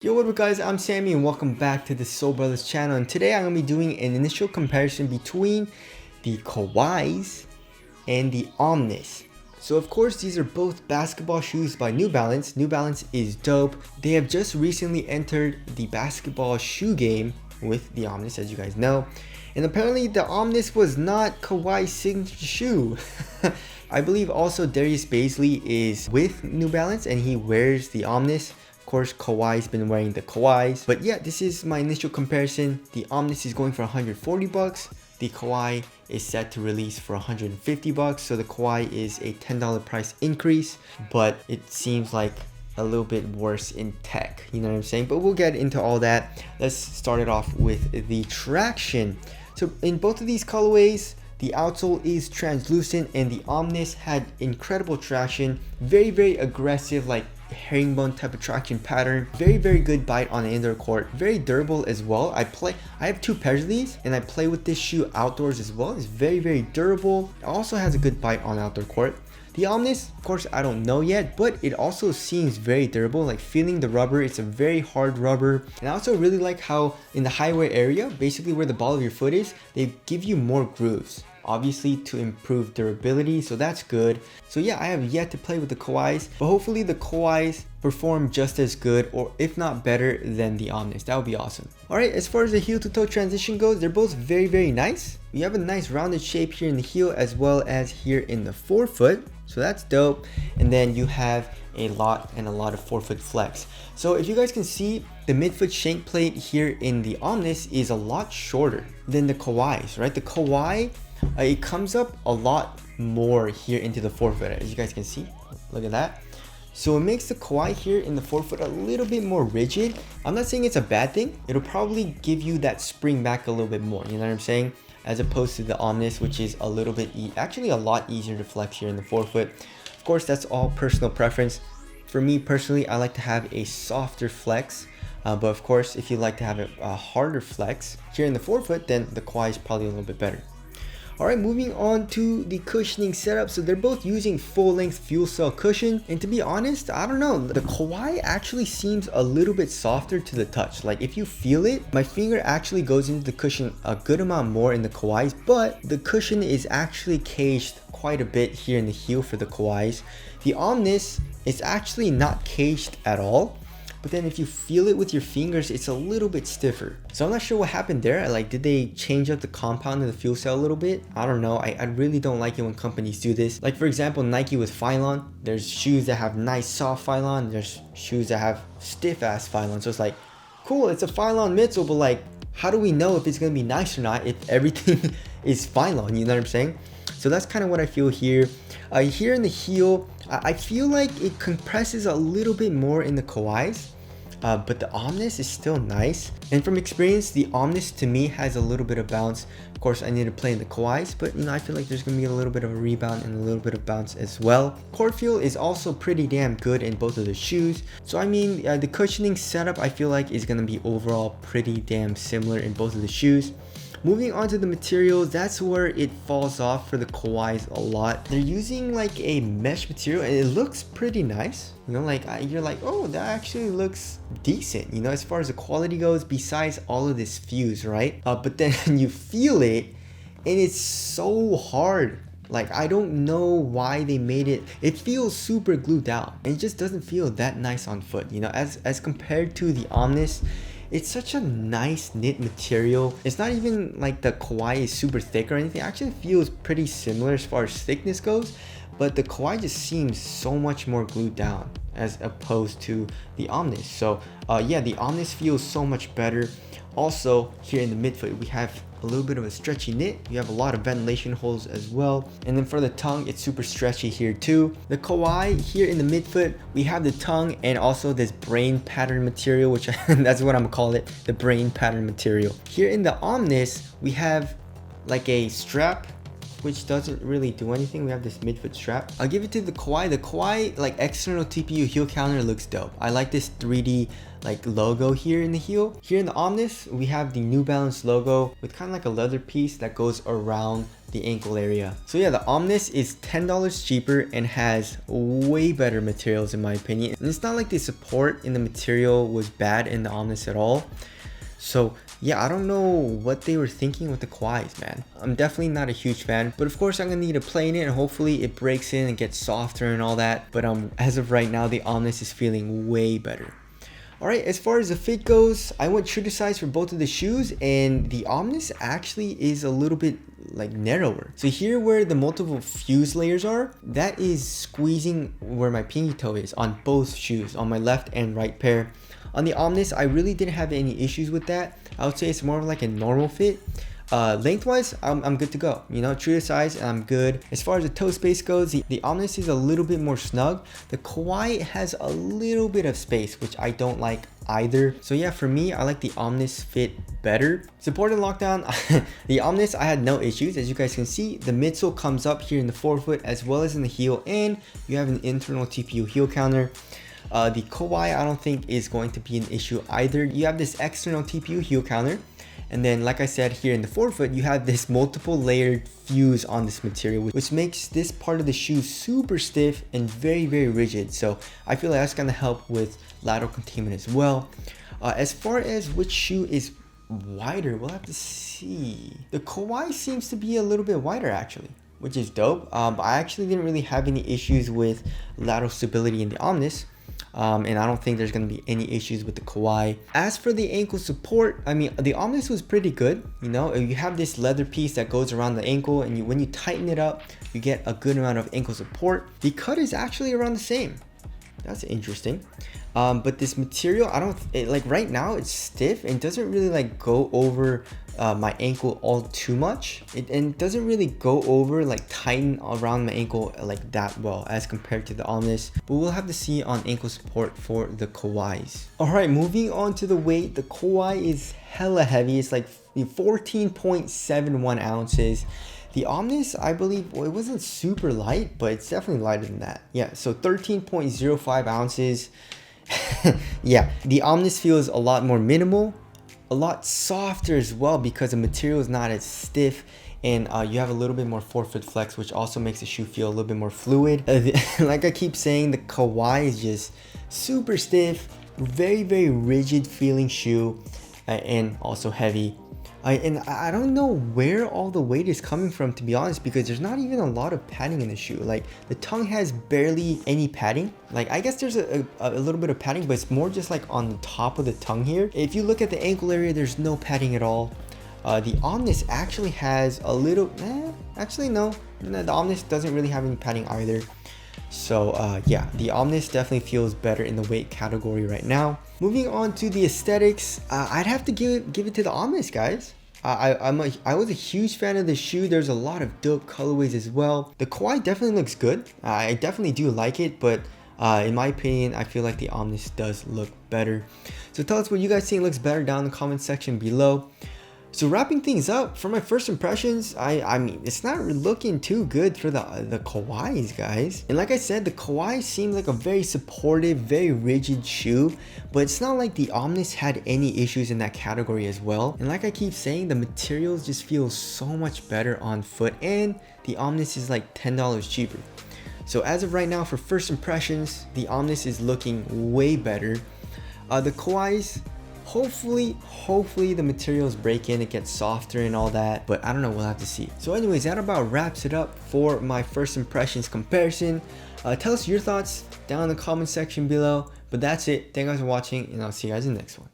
Yo, what up guys, I'm Sammy and welcome back to the Soul Brothers channel, and today I'm going to be doing an initial comparison between the Kawhis and the Omnis. So of course these are both basketball shoes by New Balance. New Balance is dope. They have just recently entered the basketball shoe game with the Omnis, as you guys know. And apparently the Omnis was not Kawhi's signature shoe. I believe also Darius Baisley is with New Balance and he wears the Omnis. Of course, Kawhi's been wearing the Kawhis. But yeah, this is my initial comparison. The Omnis is going for 140 bucks. The Kawhi is set to release for 150 bucks. So the Kawhi is a $10 price increase, but it seems like a little bit worse in tech, you know what I'm saying? But we'll get into all that. Let's start it off with the traction. So in both of these colorways, the outsole is translucent and the Omnis had incredible traction, very aggressive, like herringbone type of traction pattern, very good bite on the indoor court, very durable as well. I have two pairs of these and I play with this shoe outdoors as well. It's very durable. It also has a good bite on outdoor court. The Omnis, of course, I don't know yet, but it also seems very durable. Like feeling the rubber, it's a very hard rubber. And I also really like how in the high wear area, basically where the ball of your foot is, they give you more grooves, obviously to improve durability, so that's good. So yeah, I have yet to play with the Kawhis, but hopefully the Kawhis perform just as good or if not better than the Omnis. That would be awesome. Alright, as far as the heel to toe transition goes, they're both very nice. You have a nice rounded shape here in the heel as well as here in the forefoot, so that's dope. And then you have a lot of forefoot flex. So if you guys can see, the midfoot shank plate here in the Omnis is a lot shorter than the Kawhis, right? The Kawhi, it comes up a lot more here into the forefoot, as you guys can see. Look at that. So it makes the Kawhi here in the forefoot a little bit more rigid. I'm not saying it's a bad thing. It'll probably give you that spring back a little bit more, you know what I'm saying? As opposed to the Omnis, which is a little bit, actually a lot easier to flex here in the forefoot. Of course, that's all personal preference. For me personally, I like to have a softer flex. But of course, if you like to have a harder flex here in the forefoot, then the Kawhi is probably a little bit better. Alright, moving on to the cushioning setup. So they're both using full-length fuel cell cushion, and to be honest, I don't know, the Kawhi actually seems a little bit softer to the touch. Like if you feel it, my finger actually goes into the cushion a good amount more in the Kawhis, but the cushion is actually caged quite a bit here in the heel for the Kawhis. The Omnis is actually not caged at all, but then if you feel it with your fingers, it's a little bit stiffer. So I'm not sure what happened there. Like, did they change up the compound of the fuel cell a little bit? I don't know. I really don't like it when companies do this. Like for example, Nike with Phylon. There's shoes that have nice soft Phylon. There's shoes that have stiff ass Phylon. So it's like, cool, it's a Phylon midsole, but like, how do we know if it's gonna be nice or not if everything is Phylon? You know what I'm saying? So that's kind of what I feel here. Here in the heel, I feel like it compresses a little bit more in the Kawhis, but the Omnis is still nice. And from experience, the Omnis to me has a little bit of bounce. Of course, I need to play in the Kawhis, but you know, I feel like there's gonna be a little bit of a rebound and a little bit of bounce as well. Core feel is also pretty damn good in both of the shoes. So I mean, the cushioning setup I feel like is gonna be overall pretty damn similar in both of the shoes. Moving on to the materials, that's where it falls off for the Kawhis a lot. They're using like a mesh material and it looks pretty nice. You know, like you're like, oh, that actually looks decent, you know, as far as the quality goes, besides all of this fuse, right? But then you feel it and it's so hard. Like, I don't know why they made it. It feels super glued down and it just doesn't feel that nice on foot, you know, as compared to the Omnis. It's such a nice knit material. It's not even like the Kawhi is super thick or anything. It actually feels pretty similar as far as thickness goes, but the Kawhi just seems so much more glued down as opposed to the Omnis. So yeah, the Omnis feels so much better. Also here in the midfoot, we have a little bit of a stretchy knit. You have a lot of ventilation holes as well. And then for the tongue, it's super stretchy here too. The Kawhi here in the midfoot, we have the tongue and also this brain pattern material, which that's what I'm gonna call it, the brain pattern material. Here in the Omnis, we have like a strap which doesn't really do anything. We have this midfoot strap. I'll give it to the Kawhi. The Kawhi like external TPU heel counter looks dope. I like this 3D like logo here in the heel. Here in the Omnis, we have the New Balance logo with kind of like a leather piece that goes around the ankle area. So yeah, the Omnis is $10 cheaper and has way better materials in my opinion. And it's not like the support in the material was bad in the Omnis at all. So yeah, I don't know what they were thinking with the Kawhis, man. I'm definitely not a huge fan, but of course I'm gonna need to play in it and hopefully it breaks in and gets softer and all that. But as of right now, the Omnis is feeling way better. Alright, as far as the fit goes, I went true to size for both of the shoes, and the Omnis actually is a little bit like narrower. So here where the multiple fuse layers are, that is squeezing where my pinky toe is on both shoes, on my left and right pair. On the Omnis, I really didn't have any issues with that. I would say it's more of like a normal fit. Lengthwise, I'm good to go. You know, true to size, I'm good. As far as the toe space goes, the Omnis is a little bit more snug. The Kawhi has a little bit of space, which I don't like either. So yeah, for me, I like the Omnis fit better. Support and lockdown, the Omnis, I had no issues. As you guys can see, the midsole comes up here in the forefoot as well as in the heel, and you have an internal TPU heel counter. The Kawhi, I don't think is going to be an issue either. You have this external TPU heel counter. And then, like I said, here in the forefoot, you have this multiple layered fuse on this material, which makes this part of the shoe super stiff and very, very rigid. So I feel like that's gonna help with lateral containment as well. As far as which shoe is wider, we'll have to see. The Kawhi seems to be a little bit wider actually, which is dope. I actually didn't really have any issues with lateral stability in the Omnis. And I don't think there's going to be any issues with the Kawhi. As for the ankle support, I mean, the Omnis was pretty good. You know, you have this leather piece that goes around the ankle, and when you tighten it up, you get a good amount of ankle support. The cut is actually around the same. That's interesting. But this material, like right now it's stiff and doesn't really like go over my ankle all too much. And doesn't really go over, like tighten around my ankle like that well as compared to the Omnis. But we'll have to see on ankle support for the Kawhis. Alright, moving on to the weight. The Kawhi is hella heavy. It's like 14.71 ounces. The Omnis, I believe, well, it wasn't super light, but it's definitely lighter than that. Yeah, so 13.05 ounces. Yeah, the Omnis feels a lot more minimal, a lot softer as well because the material is not as stiff, and you have a little bit more forefoot flex, which also makes the shoe feel a little bit more fluid. Like I keep saying, the Kawhi is just super stiff, very, very rigid feeling shoe, and also heavy. And I don't know where all the weight is coming from, to be honest, because there's not even a lot of padding in the shoe. Like the tongue has barely any padding. Like I guess there's a little bit of padding, but it's more just like on the top of the tongue here. If you look at the ankle area, there's no padding at all. The Omnis actually has a little, actually no, the Omnis doesn't really have any padding either. So yeah, the Omnis definitely feels better in the weight category right now. Moving on to the aesthetics, I'd have to give it to the Omnis, guys. I was a huge fan of the shoe. There's a lot of dope colorways as well. The Kawhi definitely looks good. I definitely do like it, but in my opinion, I feel like the Omnis does look better. So tell us what you guys think looks better down in the comment section below. So wrapping things up, for my first impressions, I mean, it's not looking too good for the Kawhis, guys. And like I said, the Kawhi seemed like a very supportive, very rigid shoe, but it's not like the Omnis had any issues in that category as well. And like I keep saying, the materials just feel so much better on foot, and the Omnis is like $10 cheaper. So as of right now, for first impressions, the Omnis is looking way better. The Kawhis, hopefully the materials break in, it gets softer and all that, but I don't know, we'll have to see. So anyways, that about wraps it up for my first impressions comparison. Tell us your thoughts down in the comment section below, but that's it. Thank you guys for watching, and I'll see you guys in the next one.